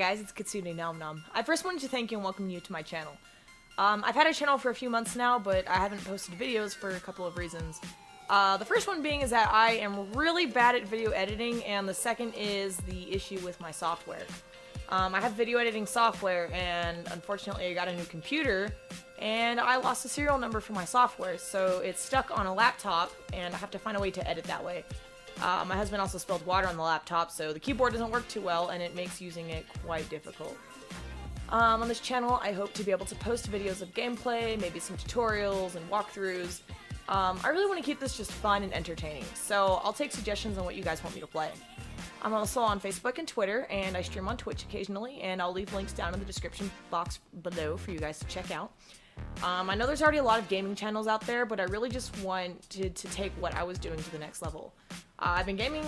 guys, it's Kitsune Nom Nom. I first wanted to thank you and welcome you to my channel. I've had a channel for a few months now, but I haven't posted videos for a couple of reasons. The first one being is that I am really bad at video editing, and the second is the issue with my software. I have video editing software, and unfortunately I got a new computer, and I lost the serial number for my software, so it's stuck on a laptop, and I have to find a way to edit that way. My husband also spilled water on the laptop, so the keyboard doesn't work too well, and it makes using it quite difficult. On this channel, I hope to be able to post videos of gameplay, maybe some tutorials and walkthroughs. I really want to keep this just fun and entertaining, so I'll take suggestions on what you guys want me to play. I'm also on Facebook and Twitter, and I stream on Twitch occasionally, and I'll leave links down in the description box below for you guys to check out. I know there's already a lot of gaming channels out there, but I really just wanted to take what I was doing to the next level. I've been gaming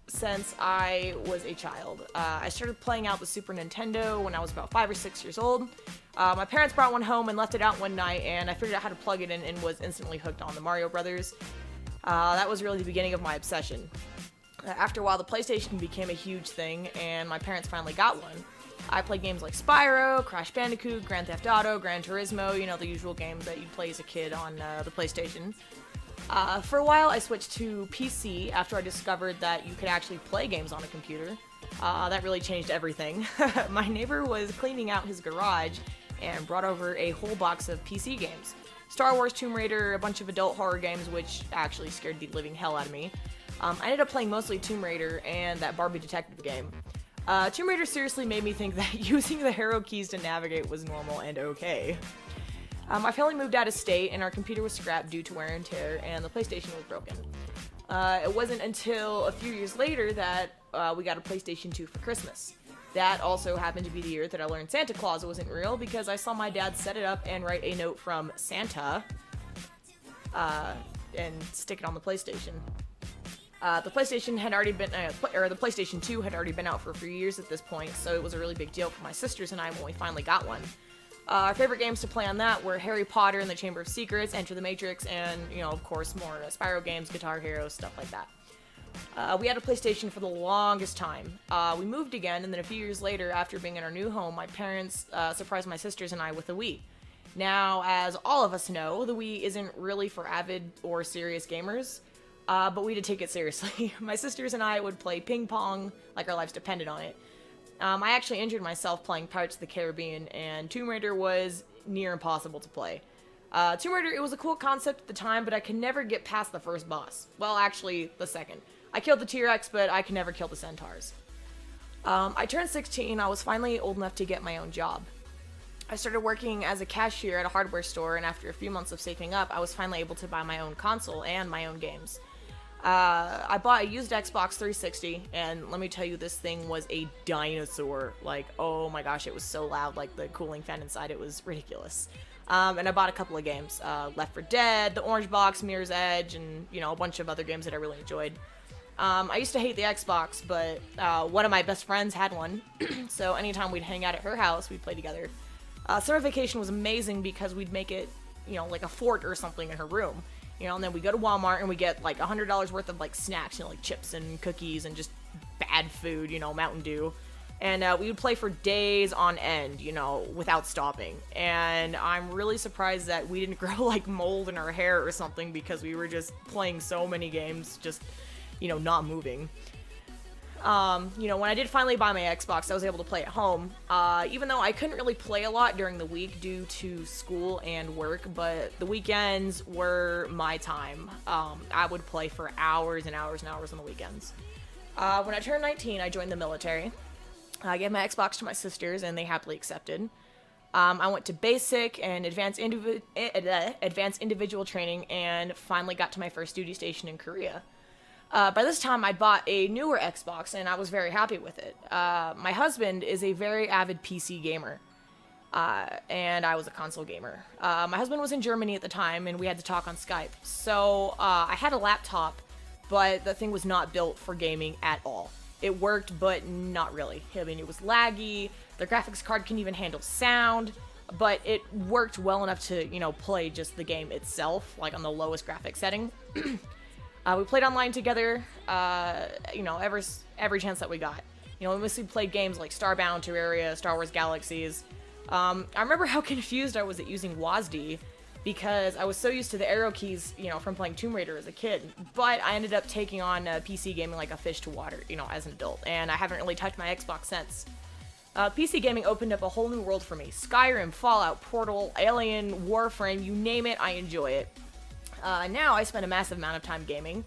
since I was a child. I started playing out the Super Nintendo when I was about 5 or 6 years old. My parents brought one home and left it out one night, and I figured out how to plug it in and was instantly hooked on the Mario Brothers. That was really the beginning of my obsession. After a while, the PlayStation became a huge thing, and my parents finally got one. I played games like Spyro, Crash Bandicoot, Grand Theft Auto, Gran Turismo, you know, the usual games that you'd play as a kid on the PlayStation. For a while, I switched to PC after I discovered that you could actually play games on a computer. That really changed everything. My neighbor was cleaning out his garage and brought over a whole box of PC games. Star Wars, Tomb Raider, a bunch of adult horror games, which actually scared the living hell out of me. I ended up playing mostly Tomb Raider and that Barbie detective game. Tomb Raider seriously made me think that using the arrow keys to navigate was normal and okay. My family moved out of state, and our computer was scrapped due to wear and tear, and the PlayStation was broken. It wasn't until a few years later that we got a PlayStation 2 for Christmas. That also happened to be the year that I learned Santa Claus wasn't real, because I saw my dad set it up and write a note from Santa and stick it on the PlayStation. The PlayStation had already been, the PlayStation 2 had already been out for a few years at this point, so it was a really big deal for my sisters and I when we finally got one. Our favorite games to play on that were Harry Potter and the Chamber of Secrets, Enter the Matrix, and, you know, of course, more Spyro games, Guitar Hero, stuff like that. We had a PlayStation for the longest time. We moved again, and then a few years later, after being in our new home, my parents surprised my sisters and I with a Wii. Now, as all of us know, the Wii isn't really for avid or serious gamers, but we did take it seriously. My sisters and I would play ping pong like our lives depended on it. I actually injured myself playing Pirates of the Caribbean, and Tomb Raider was near impossible to play. Tomb Raider, it was a cool concept at the time, but I could never get past the first boss. Well, actually, the second. I killed the T-Rex, but I could never kill the Centaurs. I turned 16, I was finally old enough to get my own job. I started working as a cashier at a hardware store, and after a few months of saving up, I was finally able to buy my own console and my own games. I bought a used Xbox 360, and let me tell you, this thing was a dinosaur. Like, oh my gosh, it was so loud, like the cooling fan inside, it was ridiculous. And I bought a couple of games, Left 4 Dead, The Orange Box, Mirror's Edge, and, you know, a bunch of other games that I really enjoyed. I used to hate the Xbox, but one of my best friends had one, so anytime we'd hang out at her house, we'd play together. Summer vacation was amazing because we'd make it, you know, like a fort or something in her room. You know, and then we go to Walmart and we get like $100 worth of like snacks, you know, like chips and cookies and just bad food, you know, Mountain Dew. And we would play for days on end, you know, without stopping. And I'm really surprised that we didn't grow like mold in our hair or something because we were just playing so many games, just, you know, not moving. You know, when I did finally buy my Xbox, I was able to play at home, even though I couldn't really play a lot during the week due to school and work, but the weekends were my time. I would play for hours and hours and hours on the weekends. When I turned 19, I joined the military. I gave my Xbox to my sisters, and they happily accepted. I went to basic and advanced individual training, and finally got to my first duty station in Korea. By this time, I'd bought a newer Xbox, and I was very happy with it. My husband is a very avid PC gamer, and I was a console gamer. My husband was in Germany at the time, and we had to talk on Skype. So I had a laptop, but the thing was not built for gaming at all. It worked, but not really. I mean, it was laggy, the graphics card couldn't even handle sound, but it worked well enough to, you know, play just the game itself, like on the lowest graphics setting. We played online together, you know, every chance that we got. You know, we mostly played games like Starbound, Terraria, Star Wars Galaxies. I remember how confused I was at using WASD because I was so used to the arrow keys, you know, from playing Tomb Raider as a kid. But I ended up taking on PC gaming like a fish to water, you know, as an adult, and I haven't really touched my Xbox since. PC gaming opened up a whole new world for me. Skyrim, Fallout, Portal, Alien, Warframe, you name it, I enjoy it. Now I spend a massive amount of time gaming.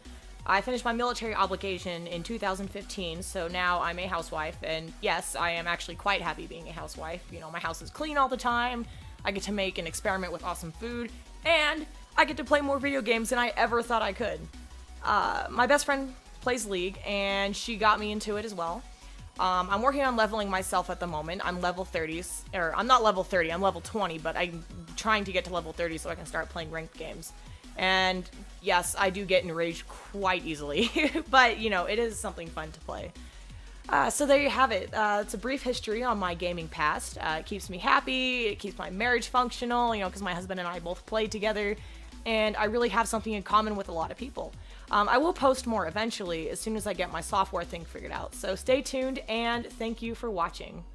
I finished my military obligation in 2015, so now I'm a housewife, and yes, I am actually quite happy being a housewife. You know, my house is clean all the time, I get to make and experiment with awesome food, and I get to play more video games than I ever thought I could. My best friend plays League, and she got me into it as well. I'm working on leveling myself at the moment. I'm level 30, or I'm not level 30, I'm level 20, but I'm trying to get to level 30 so I can start playing ranked games. And yes, I do get enraged quite easily, but you know, it is something fun to play. So there you have it. It's a brief history on my gaming past. It keeps me happy, it keeps my marriage functional, you know, because my husband and I both play together, and I really have something in common with a lot of people. I will post more eventually as soon as I get my software thing figured out, so stay tuned, and thank you for watching.